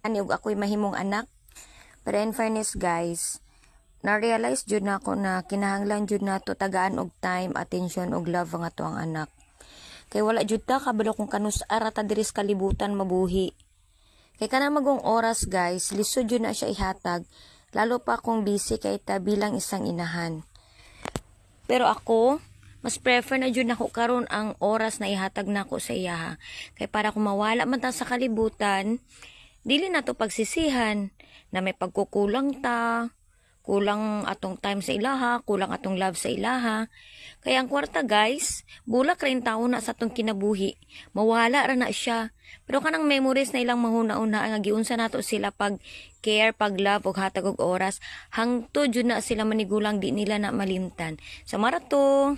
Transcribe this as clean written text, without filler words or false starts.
ani ug ako'y mahimong anak. Pero in fairness guys, na-realize jud na ako na kinahanglan jud nato tagaan og time, attention ug love ang ato ang anak. Kay wala jud ta kabalo kung kanus-ara ta diri sa kalibutan mabuhi. Kay kana magong oras guys, lisod jud na siya ihatag, lalo pa kung busy kay ta bilang isang inahan. Pero ako, mas prefer na jud nako karon ang oras na ihatag nako sa iyaha. Kay para kung mawala man ta sa kalibutan, dili na to pagsisihan na may pagkukulang ta, kulang atong time sa ilaha, kulang atong love sa ilaha. Kaya ang kwarta guys, bulak rin taon na sa atong kinabuhi. Mawala ra na siya. Pero kanang memories na ilang mahuna-una nga giunsa nato sila pag care, pag love ug hatag og oras, hangtod jud na sila manigulang di nila na malimtan. Sa marato.